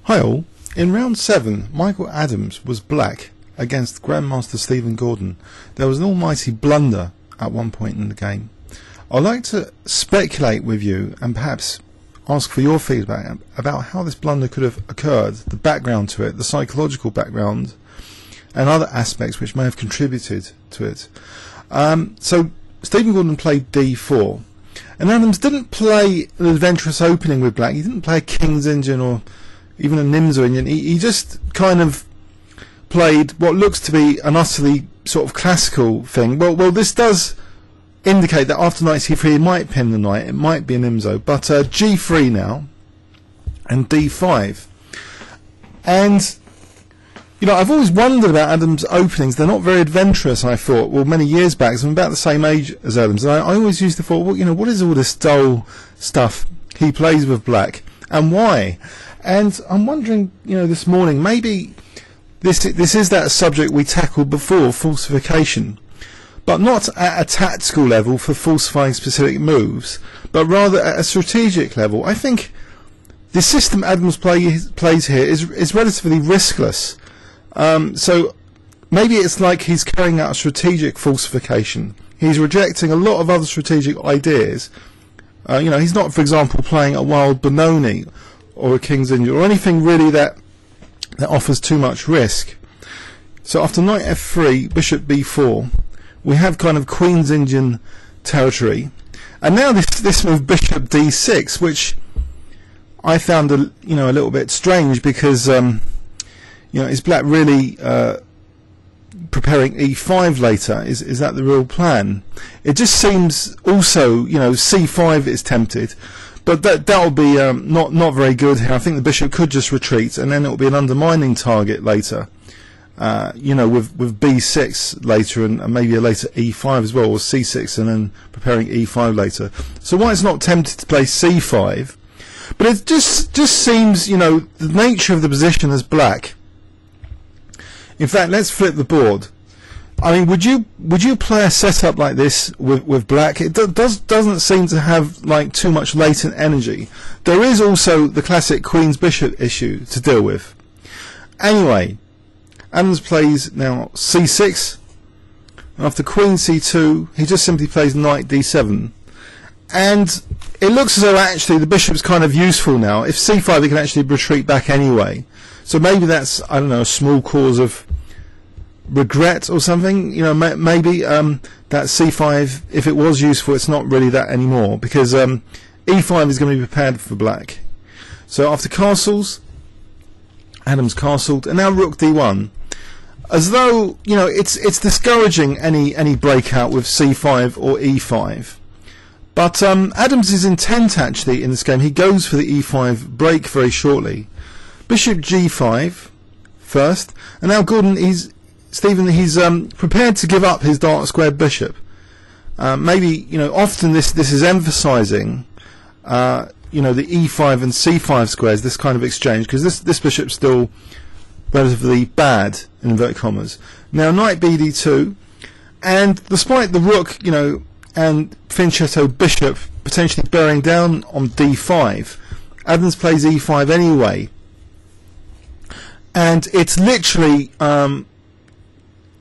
Hi all. In round 7, Michael Adams was black against Grandmaster Stephen Gordon. There was an almighty blunder at one point in the game. I'd like to speculate with you and perhaps ask for your feedback about how this blunder could have occurred, the background to it, the psychological background, and other aspects which may have contributed to it. So Stephen Gordon played d4, and Adams didn't play an adventurous opening with black. He didn't play a King's Engine or even a Nimzo Engine. He just kind of played what looks to be an utterly sort of classical thing. Well, this does indicate that after knight c3 he might pin the knight. It might be an Nimzo, but g3 now and d5. And you know, I've always wondered about Adams' openings. They're not very adventurous, I thought. Well, many years back, so I'm about the same age as Adams, and I always used to thought, well, you know, what is all this dull stuff he plays with black, and why? And I'm wondering, you know, this morning, maybe this is that subject we tackled before, falsification, but not at a tactical level for falsifying specific moves, but rather at a strategic level. I think the system Adams plays here is relatively riskless. So maybe it's like he's carrying out a strategic falsification. He's rejecting a lot of other strategic ideas. You know, he's not, for example, playing a wild Benoni or a King's Engine or anything really that offers too much risk. So after knight f3, bishop b4, we have kind of Queen's Engine territory, and now this move bishop d6, which I found a little bit strange because you know, is black really preparing e5 later? Is that the real plan? It just seems also, you know, c5 is tempted, but that'll be not very good here. I think the bishop could just retreat, and then it'll be an undermining target later. You know, with b6 later, and maybe a later e5 as well, or c6, and then preparing e5 later. So White's not tempted to play c5, but it just seems, you know, the nature of the position as black. In fact, let's flip the board. I mean, would you play a setup like this with black? It doesn't seem to have like too much latent energy. There is also the classic Queen's Bishop issue to deal with. Anyway, Adams plays now c6. After Queen c2, he just simply plays knight d7, and it looks as though actually the bishop's kind of useful now. If c5, he can actually retreat back anyway. So maybe that's, I don't know, a small cause of regret or something. You know, maybe that c5, if it was useful, it's not really that anymore, because e5 is going to be prepared for black. So after castles, Adams castled, and now rook d1. As though, you know, it's discouraging any breakout with c5 or e5. But Adams' intent actually in this game, he goes for the e5 break very shortly. Bishop g5 first, and now Stephen, he's prepared to give up his dark squared bishop. Maybe, you know, often this is emphasizing you know, the e5 and c5 squares, this kind of exchange, because this bishop's still relatively bad in inverted commas. Now knight bd2, and despite the rook, you know, and fianchetto bishop potentially bearing down on d5, Adams plays e5 anyway. And it's literally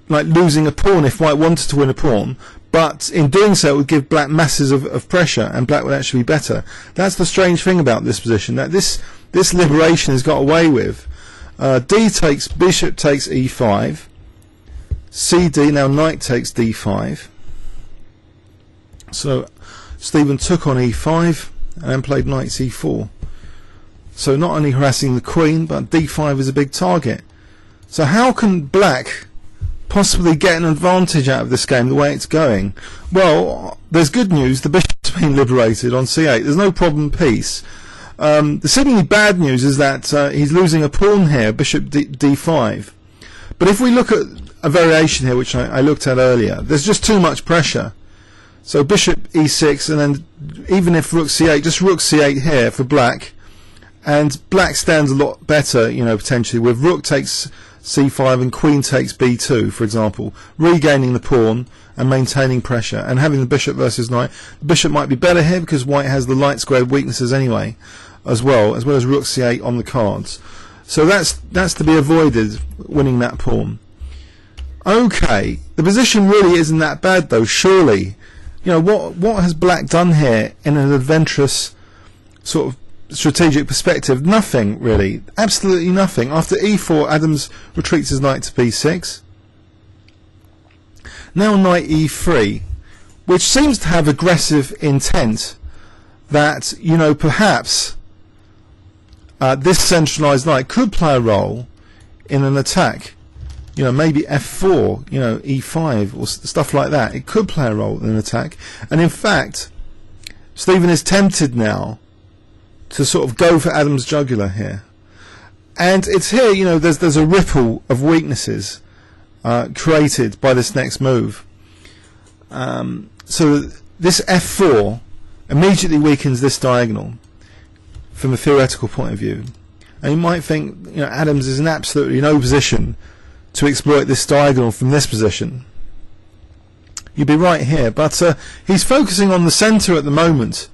like losing a pawn if White wanted to win a pawn, but in doing so it would give black masses of pressure, and black would actually be better. That's the strange thing about this position, that this liberation has got away with. Bishop takes e5, cd, now knight takes d5. So Stephen took on e5 and then played knight c4. So not only harassing the queen, but d5 is a big target. So how can black possibly get an advantage out of this game the way it's going? Well, there's good news. The bishop's been liberated on c8. There's no problem piece. The seemingly bad news is that he's losing a pawn here, bishop d5. But if we look at a variation here, which I looked at earlier, there's just too much pressure. So bishop e6, and then even if rook c8, just rook c8 here for black. And black stands a lot better, you know, potentially with rook takes c5 and queen takes b2, for example, regaining the pawn and maintaining pressure, and having the bishop versus knight. The bishop might be better here because White has the light squared weaknesses anyway, as well as rook c8 on the cards. So that's to be avoided, winning that pawn. Okay, the position really isn't that bad though, surely. You know, what has black done here in an adventurous sort of strategic perspective? Nothing really, absolutely nothing. After e4, Adams retreats his knight to b6. Now knight e3, which seems to have aggressive intent, that, you know, perhaps this centralized knight could play a role in an attack. You know, maybe f4, you know, e5 or stuff like that. It could play a role in an attack. And in fact, Stephen is tempted now to sort of go for Adam's jugular here. And it's here, you know, there's a ripple of weaknesses created by this next move. So this f4 immediately weakens this diagonal from a theoretical point of view. And you might think, you know, Adams is in absolutely no position to exploit this diagonal from this position. You'd be right here, but he's focusing on the centre at the moment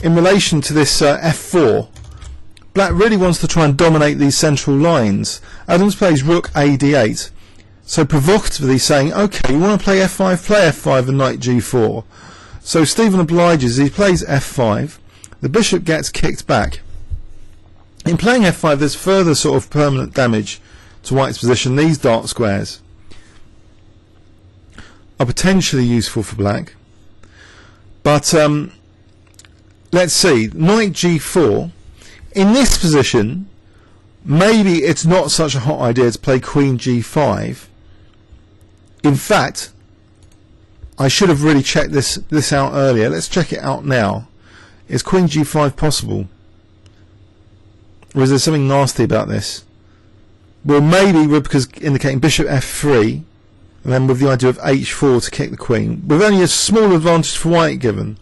in relation to this f4. Black really wants to try and dominate these central lines. Adams plays rook a d8, so provocatively saying, okay, you want to play f5 and knight g4. So Stephen obliges, he plays f5, the bishop gets kicked back. In playing f5 there's further sort of permanent damage to white's position. These dark squares are potentially useful for black, but let's see, knight g4. In this position maybe it's not such a hot idea to play queen g5. In fact, I should have really checked this out earlier. Let's check it out now. Is queen g5 possible, or is there something nasty about this? Well, maybe because indicating bishop f3, and then with the idea of h4 to kick the queen, with only a small advantage for white given.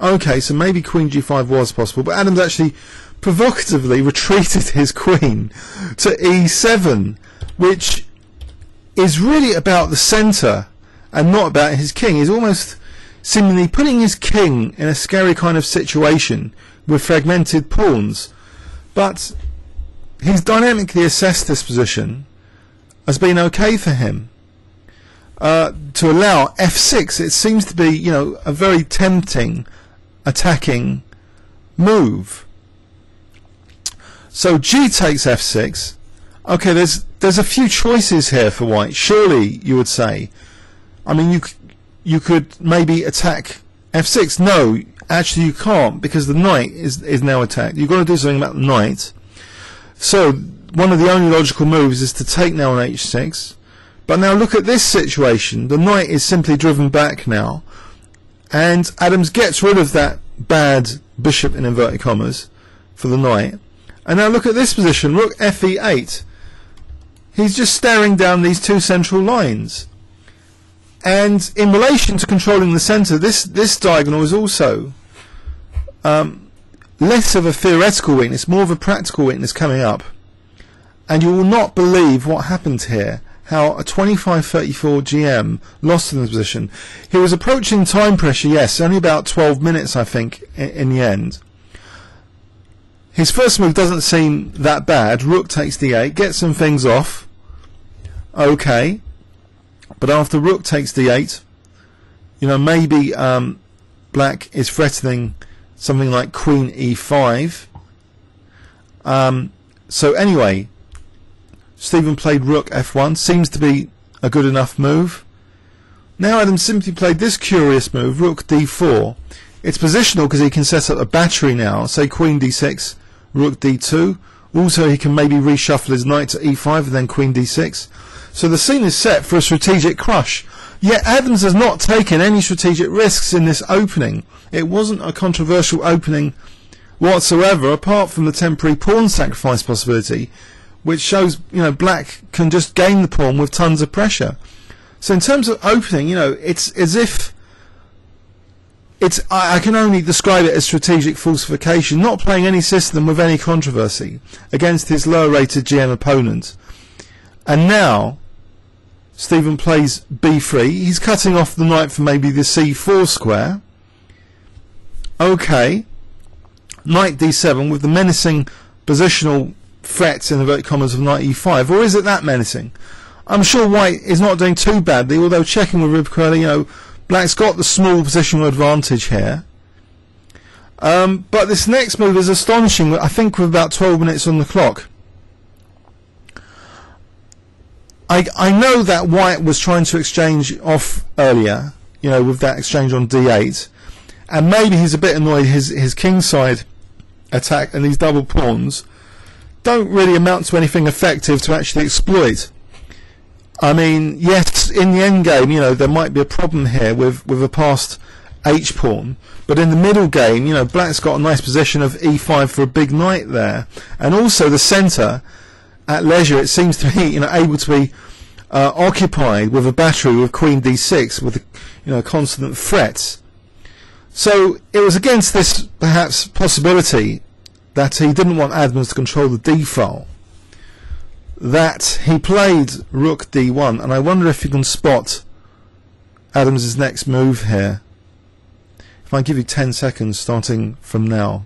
Okay, so maybe queen g5 was possible, but Adams actually provocatively retreated his queen to e7, which is really about the centre and not about his king. He's almost seemingly putting his king in a scary kind of situation with fragmented pawns. But he's dynamically assessed this position as being okay for him. To allow f6, it seems to be, you know, a very tempting attacking move. So g takes f6. Okay, there's a few choices here for white, surely you would say. I mean, you could maybe attack f6. No, actually you can't, because the knight is now attacked. You've got to do something about the knight. So one of the only logical moves is to take now on h6. But now look at this situation. The knight is simply driven back now, and Adams gets rid of that bad bishop in inverted commas for the knight. And now look at this position, rook fe8. He's just staring down these two central lines. And in relation to controlling the centre, this diagonal is also less of a theoretical weakness, more of a practical weakness coming up. And you will not believe what happened here, how a 25-34 GM lost in this position. He was approaching time pressure, yes, only about 12 minutes I think in the end. His first move doesn't seem that bad. Rook takes d8, gets some things off. Okay. But after rook takes d8, you know, maybe black is threatening something like queen e5. So anyway, Stephen played rook f1. Seems to be a good enough move. Now Adam simply played this curious move, rook d4. It's positional because he can set up a battery now, say queen d6, rook d2. Also he can maybe reshuffle his knight to e5 and then queen d6. So the scene is set for a strategic crush. Yet Adams has not taken any strategic risks in this opening. It wasn't a controversial opening whatsoever, apart from the temporary pawn sacrifice possibility, which shows, you know, black can just gain the pawn with tons of pressure. So in terms of opening, you know, it's as if I can only describe it as strategic falsification, not playing any system with any controversy against his lower rated GM opponent. And now Stephen plays b3. He's cutting off the knight for maybe the c4 square. Okay, knight d7 with the menacing positional threats in inverted commas of knight e5, or is it that menacing? I'm sure white is not doing too badly, although checking with rib curler, you know, black's got the small positional advantage here. But this next move is astonishing, I think with about 12 minutes on the clock. I know that white was trying to exchange off earlier, you know, with that exchange on d8, and maybe he's a bit annoyed his kingside attack and these double pawns don't really amount to anything effective to actually exploit. I mean, yes, in the endgame, you know, there might be a problem here with a passed h pawn, but in the middle game, you know, black's got a nice position of e5 for a big knight there, and also the centre at leisure, it seems to be, you know, able to be occupied with a battery with queen d6 with, you know, constant threats. So it was against this perhaps possibility that he didn't want Adams to control the d file that he played rook d1, and I wonder if you can spot Adams's next move here. If I give you 10 seconds starting from now.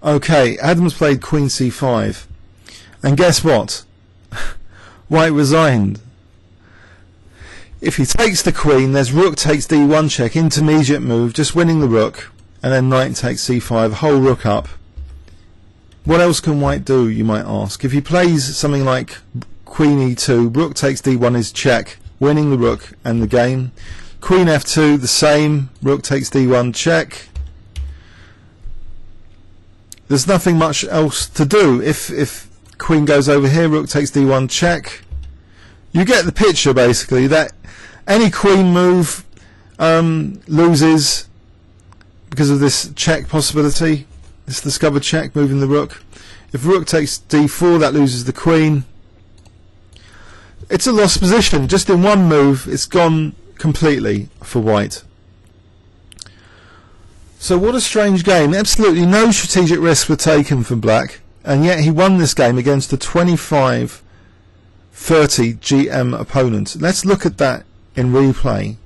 Okay, Adams played queen c5, and guess what? White resigned. If he takes the queen, there's rook takes d1 check, intermediate move, just winning the rook, and then knight takes c5, whole rook up. What else can white do, you might ask? If he plays something like queen e2, rook takes d1 is check, winning the rook and the game. Queen f2, the same, rook takes d1 check. There's nothing much else to do. If queen goes over here, rook takes d1 check. You get the picture basically, that any queen move loses because of this check possibility, this discovered check, moving the rook. If rook takes d4, that loses the queen. It's a lost position. Just in one move, it's gone completely for white. So what a strange game. Absolutely no strategic risks were taken for black, and yet he won this game against a 25-30 GM opponent. Let's look at that in replay.